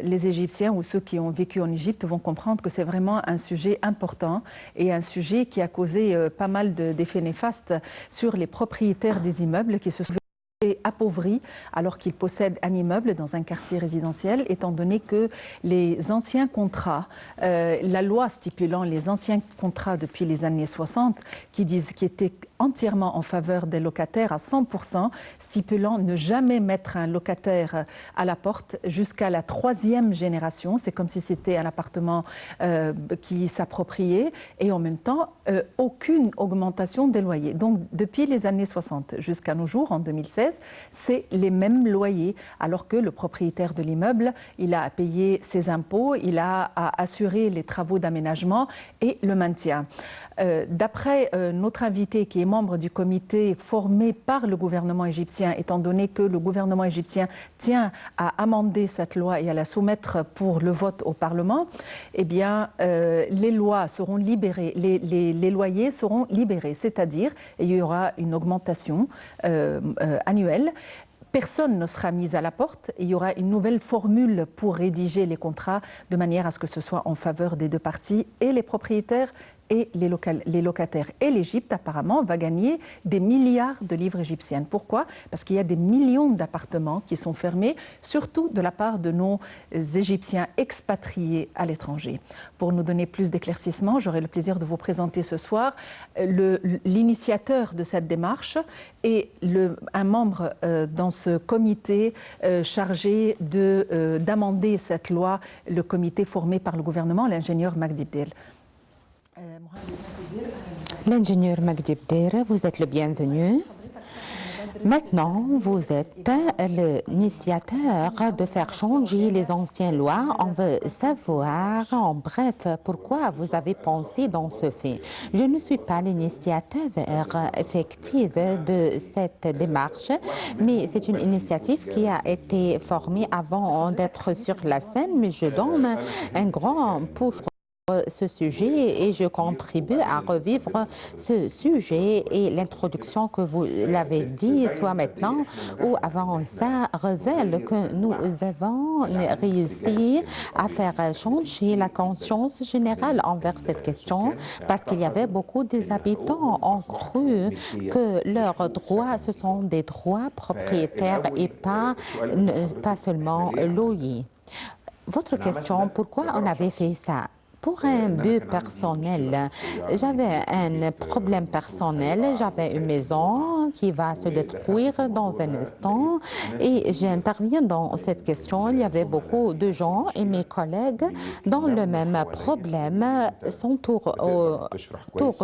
Les Égyptiens ou ceux qui ont vécu en Égypte vont comprendre que c'est vraiment un sujet important et un sujet qui a causé pas mal d'effets néfastes sur les propriétaires des immeubles qui se sont appauvris alors qu'ils possèdent un immeuble dans un quartier résidentiel, étant donné que les anciens contrats, la loi stipulant les anciens contrats depuis les années 60, qui étaient entièrement en faveur des locataires à 100%, stipulant ne jamais mettre un locataire à la porte jusqu'à la 3e génération. C'est comme si c'était un appartement qui s'appropriait et en même temps aucune augmentation des loyers. Donc depuis les années 60 jusqu'à nos jours, en 2016, c'est les mêmes loyers, alors que le propriétaire de l'immeuble, il a à payer ses impôts, il a à assurer les travaux d'aménagement et le maintien. D'après notre invité qui est membre du comité formé par le gouvernement égyptien, étant donné que le gouvernement égyptien tient à amender cette loi et à la soumettre pour le vote au Parlement, eh bien, les lois seront libérées, les loyers seront libérés, c'est-à-dire il y aura une augmentation annuelle. Personne ne sera mis à la porte. Il y aura une nouvelle formule pour rédiger les contrats de manière à ce que ce soit en faveur des deux parties, et les propriétaires et les locataires. Et l'Égypte, apparemment, va gagner des milliards de livres égyptiennes. Pourquoi? Parce qu'il y a des millions d'appartements qui sont fermés, surtout de la part de nos Égyptiens expatriés à l'étranger. Pour nous donner plus d'éclaircissements, j'aurai le plaisir de vous présenter ce soir l'initiateur de cette démarche et un membre dans ce comité chargé d'amender cette loi, le comité formé par le gouvernement, l'ingénieur Magdi Bdel. L'ingénieur Magdi Bdel, vous êtes le bienvenu. Maintenant, vous êtes l'initiateur de faire changer les anciennes lois. On veut savoir, en bref, pourquoi vous avez pensé dans ce fait. Je ne suis pas l'initiateur effective de cette démarche, mais c'est une initiative qui a été formée avant d'être sur la scène, mais je donne un grand push ce sujet et je contribue à revivre ce sujet, et l'introduction que vous l'avez dit, soit maintenant ou avant ça, révèle que nous avons réussi à faire changer la conscience générale envers cette question, parce qu'il y avait beaucoup des habitants ont cru que leurs droits, ce sont des droits propriétaires et pas seulement loyers. Votre question, pourquoi on avait fait ça? Pour un but personnel, j'avais un problème personnel, j'avais une maison qui va se détruire dans un instant et j'interviens dans cette question. Il y avait beaucoup de gens et mes collègues dans le même problème sont autour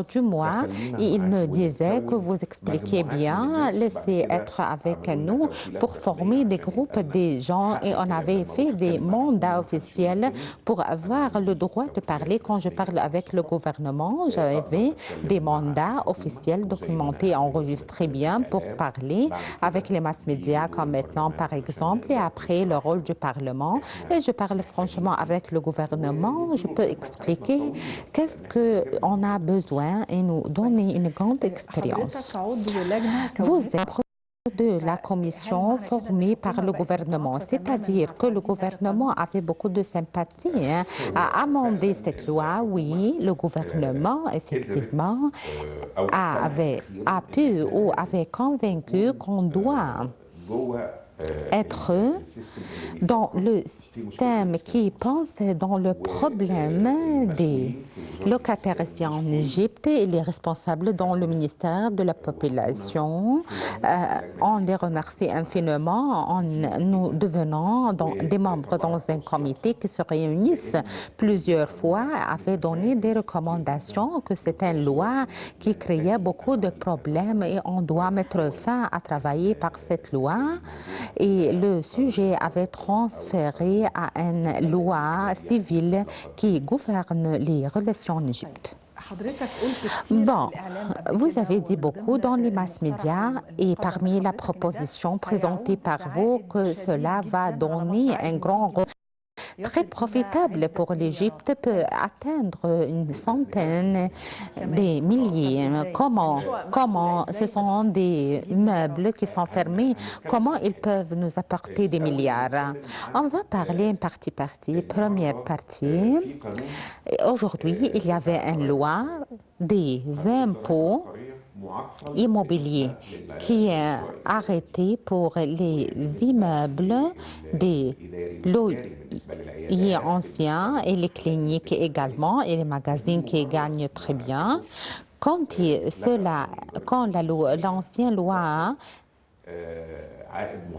du mois et ils me disaient que vous expliquez bien, laissez être avec nous pour former des groupes des gens, et on avait fait des mandats officiels pour avoir le droit de parler. Quand je parle avec le gouvernement, j'avais des mandats officiels documentés, enregistrés bien pour parler avec les mass médias comme maintenant par exemple, et après le rôle du Parlement. Et je parle franchement avec le gouvernement, je peux expliquer qu'est-ce qu'on a besoin et nous donner une grande expérience. Vous êtes de la commission formée par le gouvernement, c'est-à-dire que le gouvernement avait beaucoup de sympathie à amender cette loi. Oui, le gouvernement, effectivement, a pu ou avait convaincu qu'on doit être dans le système qui pense dans le problème des locataires ici en Égypte, et les responsables dans le ministère de la Population. On les remercie infiniment. Nous devenons des membres dans un comité qui se réunissent plusieurs fois, avait donné des recommandations que c'était une loi qui créait beaucoup de problèmes et on doit mettre fin à travailler par cette loi. Et le sujet avait transféré à une loi civile qui gouverne les relations en Égypte. Bon, vous avez dit beaucoup dans les mass médias et parmi la proposition présentée par vous que cela va donner un grand rôle. très profitable pour l'Égypte peut atteindre une centaine de milliers. Comment ce sont des meubles qui sont fermés, comment ils peuvent nous apporter des milliards? On va parler partie par partie. Première partie, aujourd'hui, il y avait une loi des impôts immobiliers qui est arrêté pour les immeubles des loyers anciens et les cliniques également et les magasins qui gagnent très bien. Quand l'ancienne loi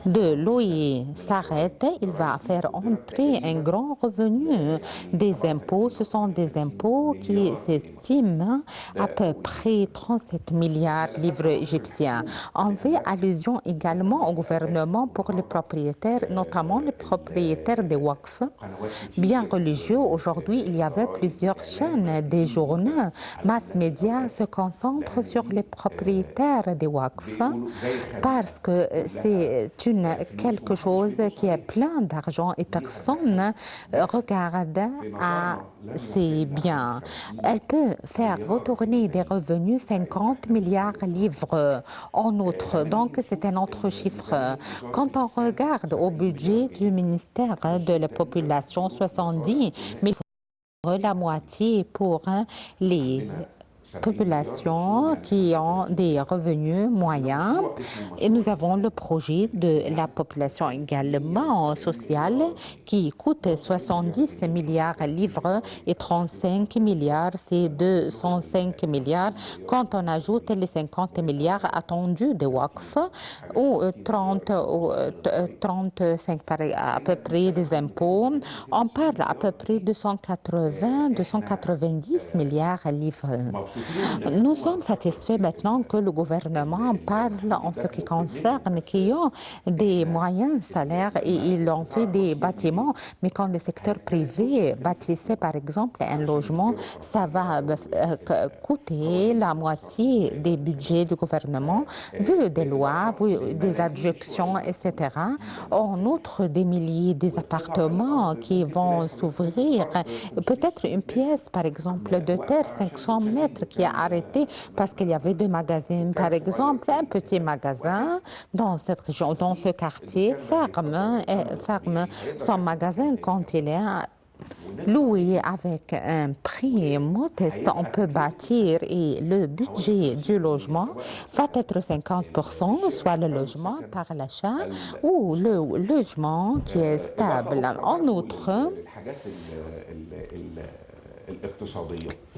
de loyer s'arrête, il va faire entrer un grand revenu des impôts. Ce sont des impôts qui s'estiment à peu près 37 milliards de livres égyptiens. On fait allusion également au gouvernement pour les propriétaires, notamment les propriétaires des Waqf. Bien religieux, aujourd'hui, il y avait plusieurs chaînes des journaux. Mass médias se concentrent sur les propriétaires des Waqf parce que c'est quelque chose qui est plein d'argent et personne regarde à ces biens. Elle peut faire retourner des revenus 50 milliards de livres en outre. Donc, c'est un autre chiffre. Quand on regarde au budget du ministère de la Population, 70 000, la moitié pour les populations qui ont des revenus moyens et nous avons le projet de la population également sociale qui coûte 70 milliards de livres et 35 milliards, c'est 205 milliards quand on ajoute les 50 milliards attendus de Waqf ou 35 à peu près des impôts. On parle à peu près de 290 milliards de livres. Nous sommes satisfaits maintenant que le gouvernement parle en ce qui concerne qui ont des moyens salaires et ils ont fait des bâtiments. Mais quand le secteur privé bâtissait par exemple un logement, ça va coûter la moitié des budgets du gouvernement, vu des lois, vu des adjunctions, etc. En outre, des milliers d'appartements qui vont s'ouvrir. Peut-être une pièce, par exemple, de terre, 500 mètres, qui a arrêté parce qu'il y avait deux magasins. Par exemple, un petit magasin dans cette région, dans ce quartier, ferme son magasin quand il est loué avec un prix modeste. On peut bâtir et le budget du logement va être 50%, soit le logement par l'achat ou le logement qui est stable. En outre,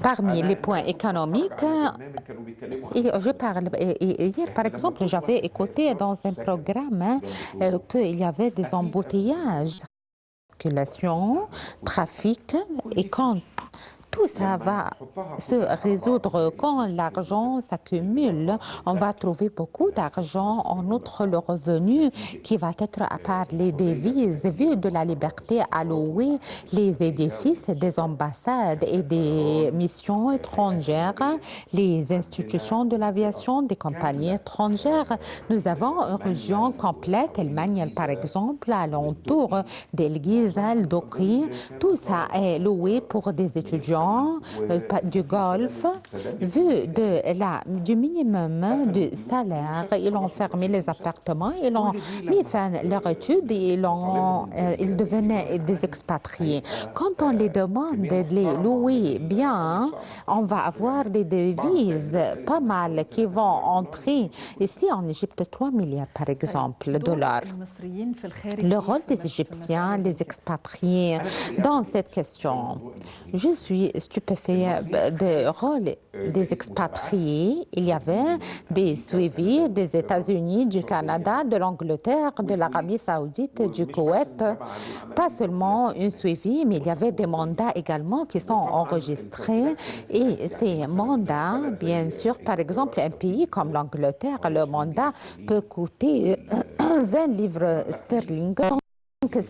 parmi les points économiques, hier par exemple, j'avais écouté dans un programme qu'il y avait des embouteillages, circulation, trafic, et quand tout ça va se résoudre quand l'argent s'accumule. On va trouver beaucoup d'argent. En outre, le revenu qui va être à part les devises, vu de la liberté à louer les édifices des ambassades et des missions étrangères, les institutions de l'aviation, des compagnies étrangères. Nous avons une région complète, El Magnel par exemple, alentour d'El Giza, El Dokri. Tout ça est loué pour des étudiants du Golfe, vu du minimum du salaire. Ils ont fermé les appartements, ils ont mis fin à leur étude et ils devenaient des expatriés. Quand on les demande de les louer bien, on va avoir des devises pas mal qui vont entrer ici en Égypte, 3 milliards par exemple de dollars. Le rôle des Égyptiens, les expatriés dans cette question. Je suis stupéfait du rôle des expatriés. Il y avait des suivis des États-Unis, du Canada, de l'Angleterre, de l'Arabie Saoudite, du Koweït. Pas seulement un suivi, mais il y avait des mandats également qui sont enregistrés. Et ces mandats, bien sûr, par exemple, un pays comme l'Angleterre, le mandat peut coûter 20 livres sterling. Donc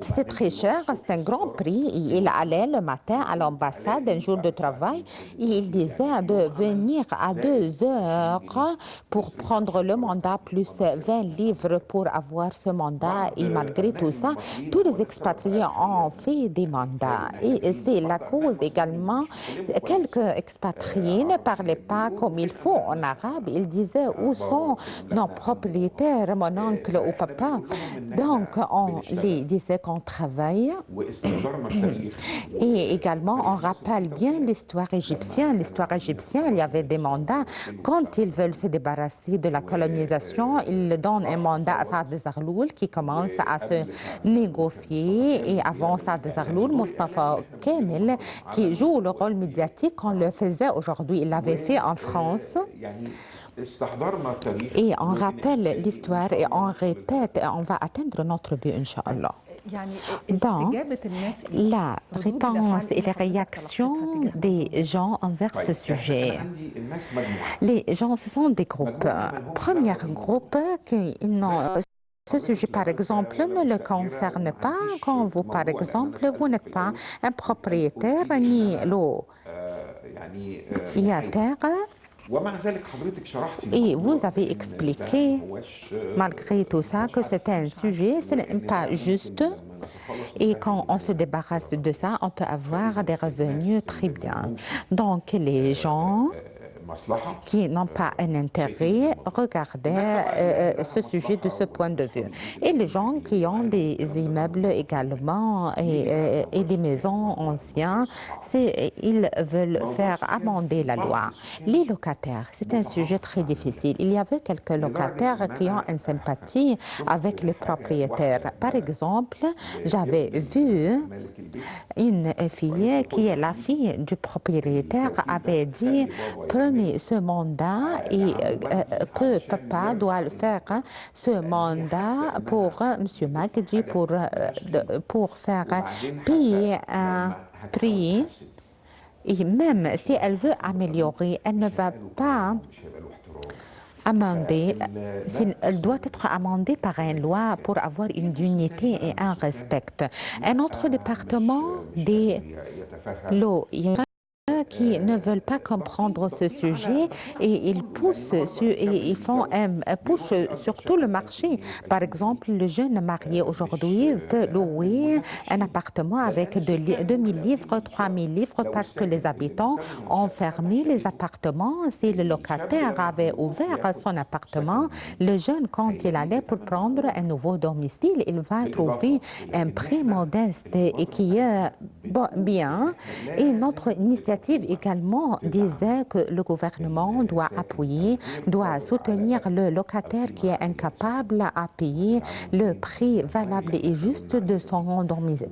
c'est très cher, c'est un grand prix. Il allait le matin à l'ambassade, un jour de travail, et il disait de venir à 2 heures pour prendre le mandat plus 20 livres pour avoir ce mandat. Et malgré tout ça, tous les expatriés ont fait des mandats. Et c'est la cause également. Quelques expatriés ne parlaient pas comme il faut en arabe. Ils disaient où sont nos propriétaires, mon oncle ou papa. Donc on les disait qu'on travaille. Et également on rappelle bien l'histoire égyptienne. L'histoire égyptienne, il y avait des mandats. Quand ils veulent se débarrasser de la colonisation, ils donnent un mandat à Saad Zarloul qui commence à se négocier. Et avant Saad Zarloul, Mustafa Kemal, qui joue le rôle médiatique qu'on le faisait aujourd'hui, il l'avait fait en France. Et on rappelle l'histoire et on répète, et on va atteindre notre but, Inch'Allah. Donc, la réponse et les réactions des gens envers ce sujet. Les gens, ce sont des groupes. Premier groupe qui n'ont... Ce sujet, par exemple, ne le concerne pas quand vous, par exemple, vous n'êtes pas un propriétaire ni locataire. Et vous avez expliqué, malgré tout ça, que c'est un sujet, ce n'est pas juste. Et quand on se débarrasse de ça, on peut avoir des revenus très bien. Donc, les gens qui n'ont pas un intérêt regardaient ce sujet de ce point de vue. Et les gens qui ont des immeubles également et des maisons anciennes, ils veulent faire amender la loi. Les locataires, c'est un sujet très difficile. Il y avait quelques locataires qui ont une sympathie avec les propriétaires. Par exemple, j'avais vu une fille qui est la fille du propriétaire avait dit « Prenez ce mandat et que papa doit faire ce mandat pour M. Magdi pour faire payer un prix. Et même si elle veut améliorer, elle ne va pas amender, elle doit être amendée par une loi pour avoir une dignité et un respect. Un autre département des lois qui ne veulent pas comprendre ce sujet et ils poussent et ils font un push sur tout le marché. Par exemple, le jeune marié aujourd'hui peut louer un appartement avec 2000 livres, 3000 livres parce que les habitants ont fermé les appartements. Si le locataire avait ouvert son appartement, le jeune, quand il allait pour prendre un nouveau domicile, il va trouver un prix modeste et qui est bien. Et notre initiative également disait que le gouvernement doit appuyer, doit soutenir le locataire qui est incapable à payer le prix valable et juste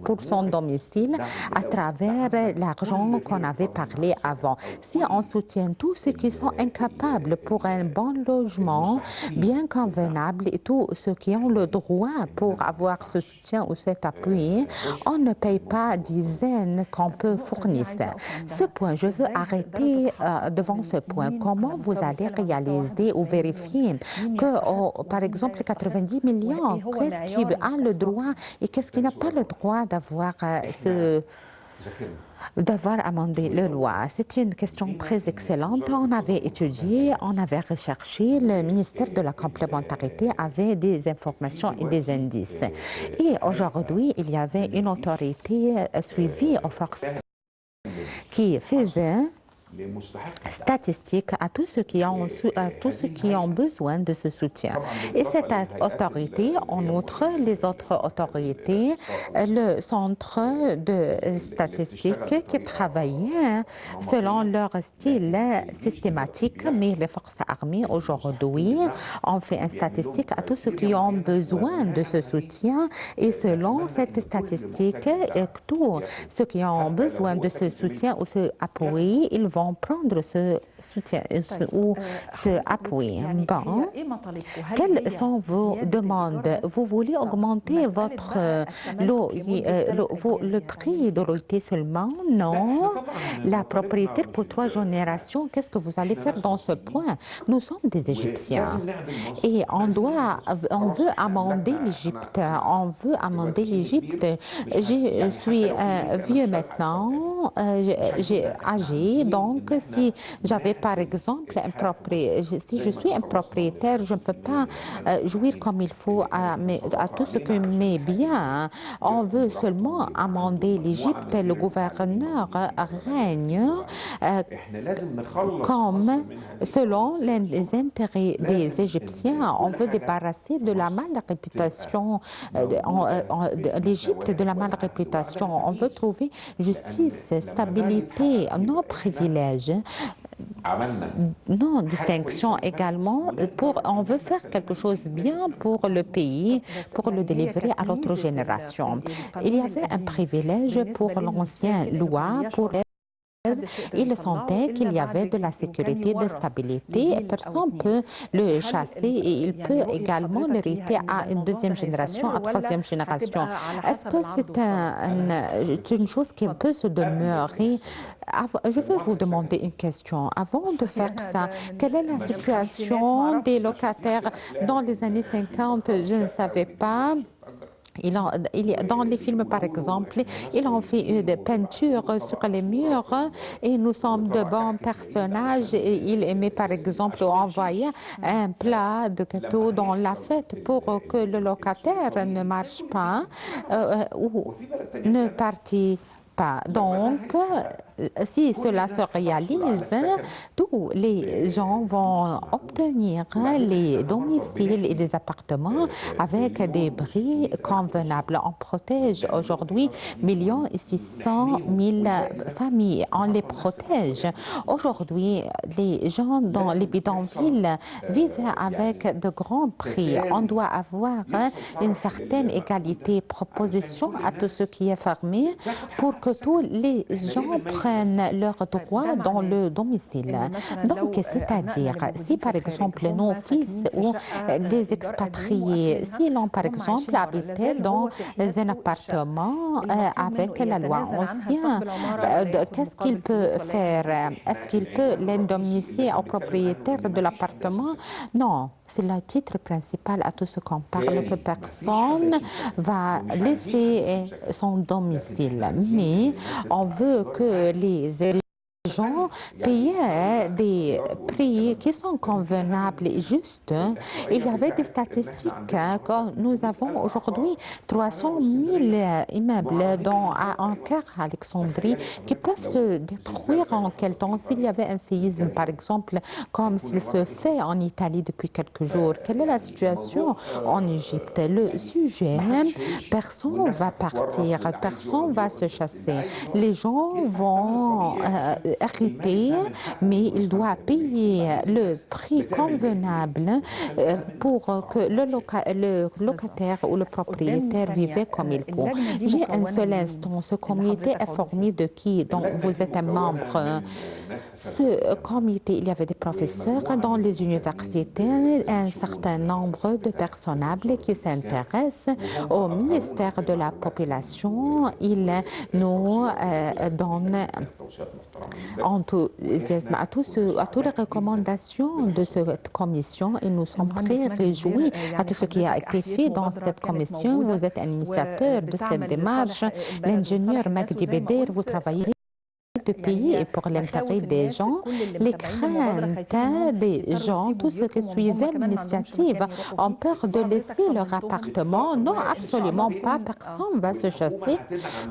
pour son domicile à travers l'argent qu'on avait parlé avant. Si on soutient tous ceux qui sont incapables pour un bon logement bien convenable et tous ceux qui ont le droit pour avoir ce soutien ou cet appui, on ne paye pas dizaines qu'on peut fournir. Ce point, je veux arrêter devant ce point. Comment vous allez réaliser ou vérifier que, par exemple, 90 millions, qu'est-ce qui a le droit et qu'est-ce qui n'a pas le droit d'avoir amendé la loi? C'est une question très excellente. On avait étudié, on avait recherché, le ministère de la complémentarité avait des informations et des indices. Et aujourd'hui, il y avait une autorité suivie aux forces qui faisait statistiques à tous ceux qui ont besoin de ce soutien. Et cette autorité, en outre, les autres autorités, le centre de statistiques qui travaillaient selon leur style systématique, mais les forces armées aujourd'hui ont fait une statistique à tous ceux qui ont besoin de ce soutien et selon cette statistique, tous ceux qui ont besoin de ce soutien ou ce appui, ils vont vont prendre ce soutien ou ce appui. Bon, quelles sont vos demandes? Vous voulez augmenter le prix de l'OIT seulement? Non. La propriété pour 3 générations, qu'est-ce que vous allez faire dans ce point? Nous sommes des Égyptiens et on veut amender l'Égypte. On veut amender l'Égypte. Je suis vieux maintenant, j'ai âgé, donc si j'avais par exemple si je suis un propriétaire, je ne peux pas jouir comme il faut à tout ce que mes biens. On veut seulement amender l'Égypte. Le gouverneur règne comme selon les intérêts des Égyptiens. On veut débarrasser de la mauvaise réputation l'Égypte, de la mauvaise réputation. On veut trouver justice, stabilité, nos privilèges. Non, distinction également. On veut faire quelque chose de bien pour le pays, pour le délivrer à l'autre génération. Il y avait un privilège pour l'ancienne loi, il sentait qu'il y avait de la sécurité, de stabilité. Personne ne peut le chasser et il peut également l'hériter à une deuxième génération, à troisième génération. Est-ce que c'est une chose qui peut se demeurer? Je veux vous demander une question. Avant de faire ça, quelle est la situation des locataires dans les années 50? Je ne savais pas. Dans les films, par exemple, ils ont fait des peintures sur les murs et nous sommes de bons personnages. Et ils aimaient, par exemple, envoyer un plat de gâteau dans la fête pour que le locataire ne marche pas ou ne partisse pas. Donc, si cela se réalise, tous les gens vont obtenir les domiciles et les appartements avec des prix convenables. On protège aujourd'hui 1,6 million familles. On les protège. Aujourd'hui, les gens dans les bidonvilles vivent avec de grands prix. On doit avoir une certaine égalité, proposition à tout ce qui est fermé pour que tous les gens prennent leurs droits dans le domicile. Donc, c'est-à-dire, si par exemple nos fils ou les expatriés, s'ils ont par exemple habité dans un appartement avec la loi ancienne, qu'est-ce qu'il peut faire? Est-ce qu'il peut l'indemniser au propriétaire de l'appartement? Non. C'est le titre principal à tout ce qu'on parle, que personne va laisser son domicile. Mais on veut que les gens payaient des prix qui sont convenables et justes. Il y avait des statistiques que nous avons aujourd'hui 300 000 immeubles dont un quart à Alexandrie qui peuvent se détruire en quel temps s'il y avait un séisme par exemple comme s'il se fait en Italie depuis quelques jours. Quelle est la situation en Égypte? Le sujet, personne ne va partir, personne ne va se chasser. Les gens vont hériter, mais il doit payer le prix convenable pour que le locataire ou le propriétaire vive comme il faut. J'ai un seul instant. Ce comité est formé de qui dont vous êtes un membre? Ce comité, il y avait des professeurs dans les universités, un certain nombre de personnages qui s'intéressent au ministère de la Population. Il nous donne enthousiasme à toutes les recommandations de cette commission et nous sommes très réjouis à tout ce qui a été fait dans cette commission. Vous êtes un initiateur de cette démarche. L'ingénieur Magdi Beder, vous travaillez de pays et pour l'intérêt des gens, les craintes des gens, tous ceux qui suivaient l'initiative, ont peur de laisser leur appartement. Non, absolument pas. Personne ne va se chasser.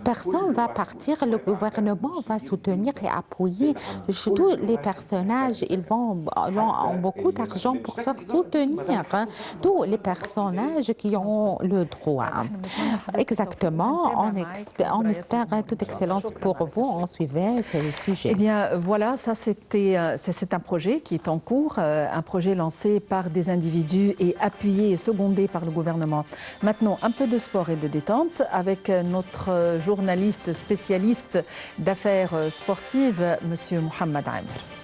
Personne ne va partir. Le gouvernement va soutenir et appuyer. Tous les personnages, ils ont beaucoup d'argent pour faire soutenir tous les personnages qui ont le droit. Exactement. On espère toute excellence pour vous. On suivait ce sujet? Eh bien, voilà, ça c'est un projet qui est en cours, un projet lancé par des individus et appuyé et secondé par le gouvernement. Maintenant, un peu de sport et de détente avec notre journaliste spécialiste d'affaires sportives, Monsieur Mohamed Amr.